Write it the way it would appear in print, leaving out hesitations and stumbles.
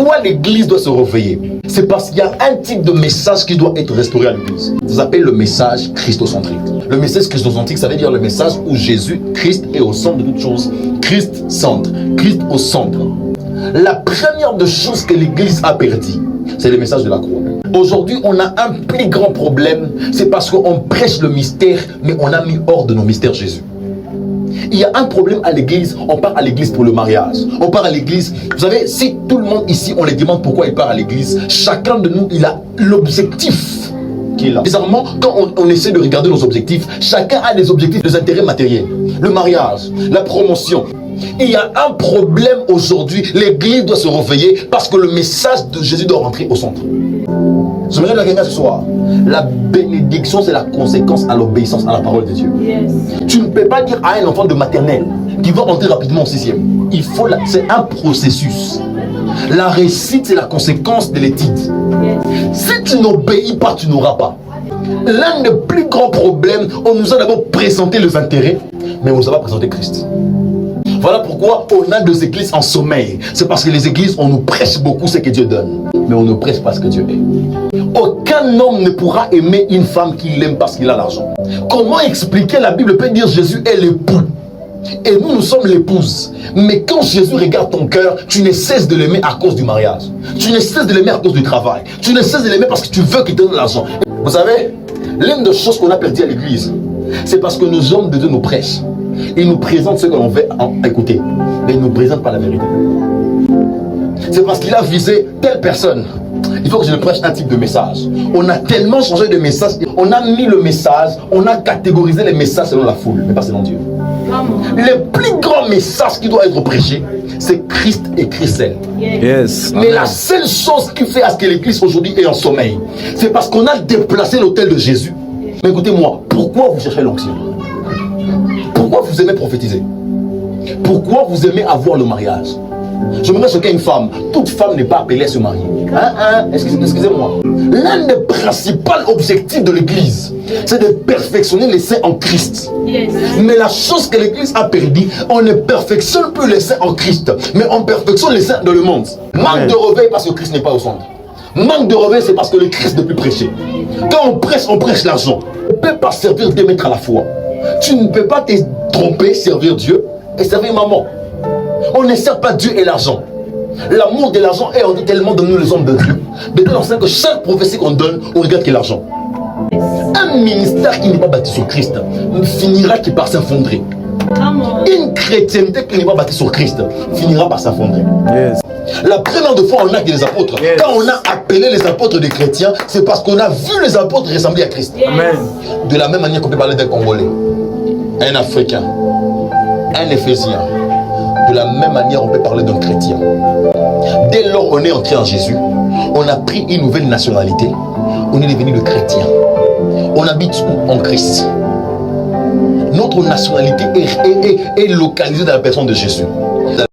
Pourquoi l'église doit se réveiller? C'est parce qu'il y a un type de message qui doit être restauré à l'église. Ça s'appelle le message christocentrique. Le message christocentrique, ça veut dire le message où Jésus, Christ est au centre de toutes choses. Christ centre, Christ au centre. La première des choses que l'église a perdu, c'est le message de la croix. Aujourd'hui, on a un plus grand problème, c'est parce qu'on prêche le mystère, mais on a mis hors de nos mystères Jésus. Il y a un problème à l'église, on part à l'église pour le mariage. On part à l'église, vous savez, si tout le monde ici, on les demande pourquoi il part à l'église, chacun de nous, il a l'objectif qu'il a. Bizarrement, quand on essaie de regarder nos objectifs, chacun a des objectifs, des intérêts matériels. Le mariage, la promotion. Il y a un problème aujourd'hui, l'église doit se réveiller parce que le message de Jésus doit rentrer au centre. J'aimerais dire à quelqu'un ce soir, la bénédiction c'est la conséquence à l'obéissance à la parole de Dieu. Yes. Tu ne peux pas dire à un enfant de maternelle qui va entrer rapidement au 6e. C'est un processus. La réussite c'est la conséquence de l'étude. Yes. Si tu n'obéis pas, tu n'auras pas. L'un des plus grands problèmes, on nous a d'abord présenté les intérêts, mais on ne nous a pas présenté Christ. Voilà pourquoi on a des églises en sommeil. C'est parce que les églises, on nous prêche beaucoup ce que Dieu donne, mais on ne prêche pas ce que Dieu est. Aucun homme ne pourra aimer une femme qu'il aime parce qu'il a l'argent. Comment expliquer? La Bible peut dire Jésus est l'époux et nous, nous sommes l'épouse. Mais quand Jésus regarde ton cœur, tu ne cesses de l'aimer à cause du mariage. Tu ne cesses de l'aimer à cause du travail. Tu ne cesses de l'aimer parce que tu veux qu'il te donne l'argent. Vous savez, l'une des choses qu'on a perdu à l'église, c'est parce que nos hommes de Dieu nous prêchent. Ils nous présentent ce que l'on veut écouter, mais ils ne nous présentent pas la vérité. C'est parce qu'il a visé telle personne. Il faut que je prêche un type de message. On a tellement changé de message. On a mis le message, on a catégorisé les messages selon la foule, mais pas selon Dieu. Le plus grand message qui doit être prêché, c'est Christ et Christ seul. Yes. Mais la seule chose qui fait à ce que l'église aujourd'hui est en sommeil, c'est parce qu'on a déplacé l'autel de Jésus. Mais écoutez-moi, pourquoi vous cherchez l'onction? Pourquoi vous aimez prophétiser? Pourquoi vous aimez avoir le mariage? Je me choquer une femme. Toute femme n'est pas appelée à se marier. Excusez-moi. L'un des principaux objectifs de l'église, c'est de perfectionner les saints en Christ. Yes. Mais la chose que l'église a perdue, on ne perfectionne plus les saints en Christ, mais on perfectionne les saints dans le monde. Manque de réveil parce que Christ n'est pas au centre. Manque de réveil, c'est parce que le Christ n'est plus prêché. Quand on prêche l'argent. On ne peut pas servir deux maîtres à la fois. Tu ne peux pas te tromper, servir Dieu et servir maman. On ne sert pas Dieu et l'argent. L'amour de l'argent est tellement donné les hommes de Dieu. De telle sorte que chaque prophétie qu'on donne, on regarde que l'argent. Un ministère qui n'est pas bâti sur Christ finira par s'effondrer. Une chrétienté qui n'est pas bâtie sur Christ finira par s'effondrer. Yes. La première de fois on a que les apôtres. Yes. Quand on a appelé les apôtres des chrétiens, c'est parce qu'on a vu les apôtres ressembler à Christ. Yes. Amen. De la même manière qu'on peut parler d'un Congolais, un Africain, un Éphésien. De la même manière, on peut parler d'un chrétien. Dès lors on est entré en Jésus, on a pris une nouvelle nationalité. On est devenu le chrétien. On habite en Christ. Notre nationalité est localisée dans la personne de Jésus.